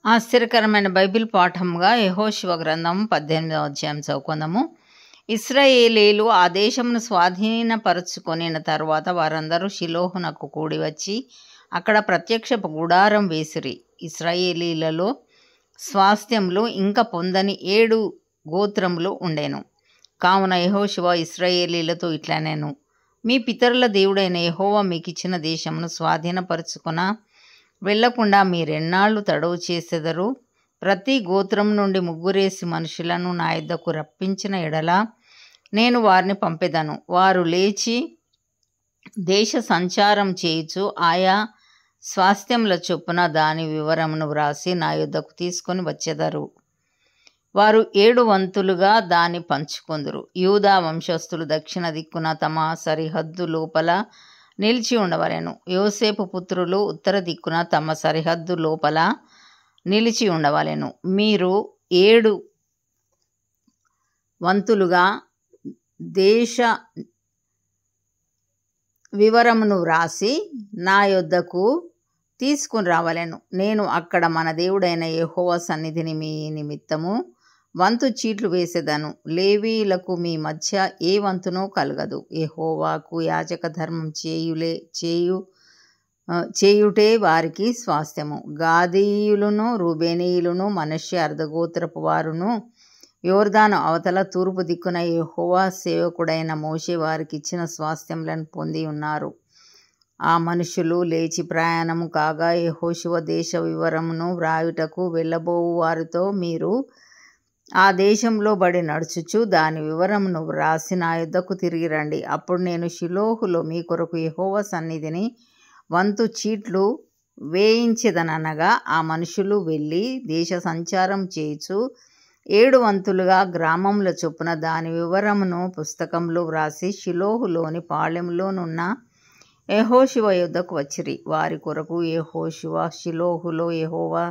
ఆశ్చర్యకరమైన బైబిల్ పాఠంగా యెహోషువ గ్రంథం 18వ అధ్యాయం చదువుకుందాము. ఇశ్రాయేలీలు ఆ దేశమును స్వాధీనపరచుకొనిన తర్వాత వారందరూ షిలోహునకు కూడి వచ్చి అక్కడ ప్రత్యక్షపు గుడారం వేసిరి. ఇశ్రాయేలీలలో స్వాస్థ్యములు ఇంకా పొందని 7 గోత్రములు ఉండెను. కావున యెహోషువ ఇశ్రాయేలీలతో ఇట్లనెను, మీ పితరుల దేవుడైన యెహోవా మీకిచ్చిన దేశమును స్వాధీనపరచుకొన వెళ్లకుండా మీరెన్నాళ్ళు తడవు చేసెదరు? ప్రతి గోత్రం నుండి 3 మనుషులను నా యొద్దకు రప్పించిన ఎడల నేను వారిని పంపెదను. వారు లేచి దేశ సంచారం చేయుచు ఆయా స్వాస్థ్యముల చొప్పున దాని వివరమును వ్రాసి నా యొద్దకు తీసుకొని వచ్చెదరు. వారు 7 వంతులుగా దాన్ని పంచుకొందురు. యూదా వంశస్థులు దక్షిణ దిక్కున తమ సరిహద్దు లోపల నిలిచి ఉండవలెను. యోసేపు పుత్రులు ఉత్తర దిక్కున తమ సరిహద్దు లోపల నిలిచి ఉండవలెను. మీరు 7 వంతులుగా దేశ వివరమును వ్రాసి నా యొద్దకు తీసుకుని రావలెను. నేను అక్కడ మన దేవుడైన యెహోవా సన్నిధిని మీ నిమిత్తము వంతు చీట్లు వేసేదను. లేవీయులకు మీ మధ్య ఏ వంతునో కలగదు. యెహోవాకు యాజక ధర్మం చేయుటే వారికి స్వాస్థ్యము. గాదీయులను, రూబేనీయులను, మనష్షే అర్ధగోత్రపు వారును యోర్దాను అవతల తూర్పు దిక్కున యెహోవా సేవకుడైన మోషే వారికి ఇచ్చిన స్వాస్థ్యములను పొంది ఉన్నారు. ఆ మనుషులు లేచి ప్రయాణము కాగా యెహోషువ దేశ వివరమును వ్రాయుటకు వెళ్ళబోవు వారితో, మీరు ఆ దేశంలో బడి నడుచుచు దాని వివరమును వ్రాసి నా యొద్దకు తిరిగి రండి. అప్పుడు నేను షిలోహులో మీ కొరకు యెహోవా సన్నిధిని వంతు చీట్లు వేయించెదనగా ఆ మనుషులు వెళ్ళి దేశ సంచారం చేయుచు 7 వంతులుగా గ్రామముల చొప్పున దాని వివరమును పుస్తకంలో వ్రాసి షిలోహులోని పాళెంలోనున్న యెహోషువ యొద్దకు వచ్చిరి. వారి కొరకు యెహోషువ షిలోహులో యెహోవా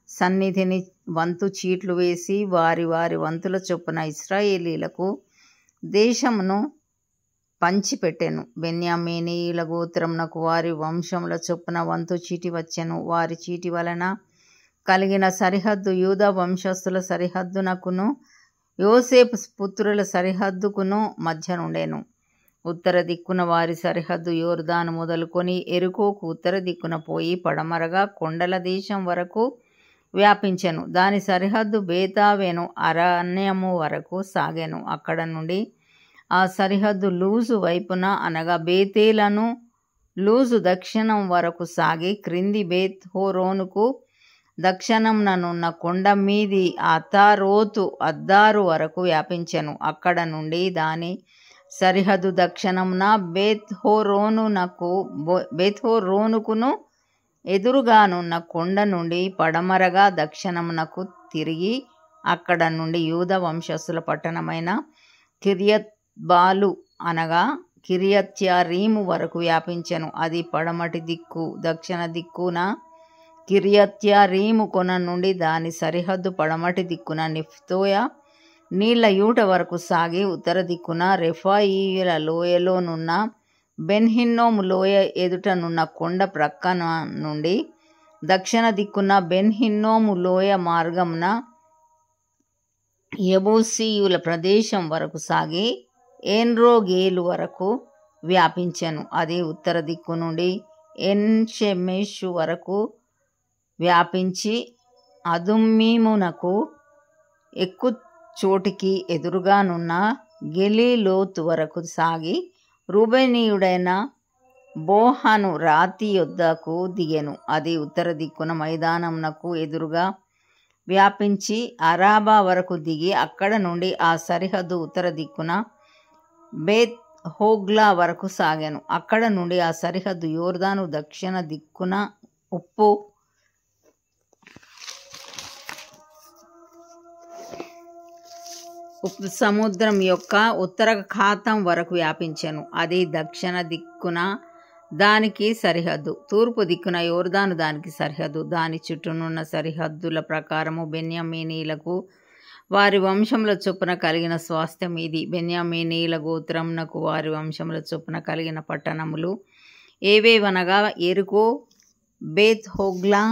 సన్నిధిని వంతు చీట్లు వేసి వారి వంతుల చొప్పున ఇశ్రాయేలీలకు దేశమును పంచిపెట్టెను. బెన్యామీనీయుల గోత్రమునకు వారి వంశముల చొప్పున వంతు చీటి వచ్చెను. వారి చీటి వలన కలిగిన సరిహద్దు యూదా వంశస్థుల సరిహద్దునకును యోసేపు పుత్రుల సరిహద్దుకును మధ్య నుండెను. ఉత్తర దిక్కున వారి సరిహద్దు యోర్దాను మొదలుకొని ఎరుకోకు ఉత్తర దిక్కున పోయి పడమరగా కొండల దేశం వరకు వ్యాపించెను. దాని సరిహద్దు బేతావెను అరణ్యము వరకు సాగెను. అక్కడ నుండి ఆ సరిహద్దు లూజు వైపున అనగా బేతేలను లూజు దక్షిణం వరకు సాగి క్రింది బేత్ హోరోనుకు దక్షిణంననున్న కొండ మీది అతారోతు అద్దారు వరకు వ్యాపించెను. అక్కడ నుండి దాని సరిహద్దు దక్షిణమున బేత్హోరోనుకును ఎదురుగానున్న కొండ నుండి పడమరగా దక్షిణమునకు తిరిగి అక్కడ నుండి యూదా వంశస్థుల పట్టణమైన కిర్యత్బాలు అనగా కిర్యత్యారీము వరకు వ్యాపించెను. అది పడమటి దిక్కు. దక్షిణ దిక్కున కిర్యత్యారీము కొన నుండి దాని సరిహద్దు పడమటి దిక్కున నిఫ్తోయ నీళ్ల యూట వరకు సాగి ఉత్తర దిక్కున రెఫాయీయుల లోయలోనున్న బెన్హిన్నోము లోయ ఎదుటనున్న కొండ ప్రక్కన నుండి దక్షిణ దిక్కున బెన్హిన్నోము లోయ మార్గమున యెబూసీయుల ప్రదేశం వరకు సాగి ఏన్రోగేలు వరకు వ్యాపించెను. అది ఉత్తర దిక్కు నుండి ఎన్షెమెషు వరకు వ్యాపించి అదుమ్మీమునకు ఎక్కు చోటికి ఎదురుగానున్న గెలీలోతు వరకు సాగి రూబేనీయుడైన బోహాను రాతి యొద్దకు దిగెను. అది ఉత్తర దిక్కున మైదానమునకు ఎదురుగా వ్యాపించి అరాబా వరకు దిగి అక్కడ నుండి ఆ సరిహద్దు ఉత్తర దిక్కున బేత్ హోగ్లా వరకు సాగెను. అక్కడ నుండి ఆ సరిహద్దు యోర్దాను దక్షిణ దిక్కున ఉప్పు సముద్రం యొక్క ఉత్తర ఖాతం వరకు వ్యాపించెను. అది దక్షిణ దిక్కున దానికి సరిహద్దు. తూర్పు దిక్కున యోర్దాను దానికి సరిహద్దు. దాని చుట్టూనున్న సరిహద్దుల ప్రకారము బెన్యామీనీయులకు వారి వంశముల చొప్పున కలిగిన స్వాస్థ్యం ఇది. బెన్యామీనీయుల గోత్రమునకు వారి వంశముల చొప్పున కలిగిన పట్టణములు ఏవేవనగా ఎరుకో, బేత్ హోగ్లా,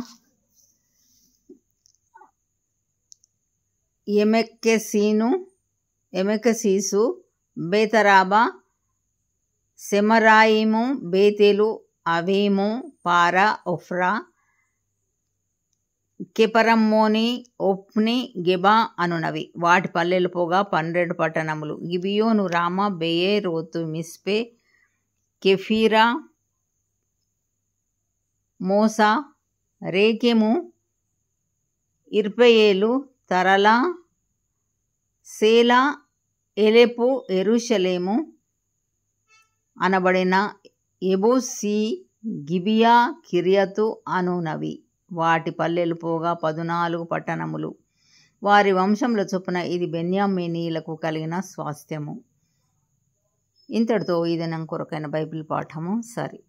ఎమెకెసీసు, బేతరాబా, సెమరాయిము, బేతేలు, అవీము, పారా, ఒఫ్రా, కెపరమ్మోని, ఒప్ని, గెబా అనునవి. వాటి పల్లెలు పోగా 12 పట్టణములు. గిబియోను, రామా, బెయేరోతు, మిస్పే, కెఫీరా, మోసా, రేకెము, ఇర్పెయేలు, తరలా, సేలా, ఎలెపు, యెరూషలేము అనబడిన యెబూసీ, గిబియా, కిర్యతు అనునవి. వాటి పల్లెలు పోగా 14 పట్టణములు. వారి వంశముల చొప్పున ఇది బెన్యామీనీయులకు కలిగిన స్వాస్థ్యము. ఇంతటితో ఈ దినం కొరకైన బైబిల్ పాఠము సరి.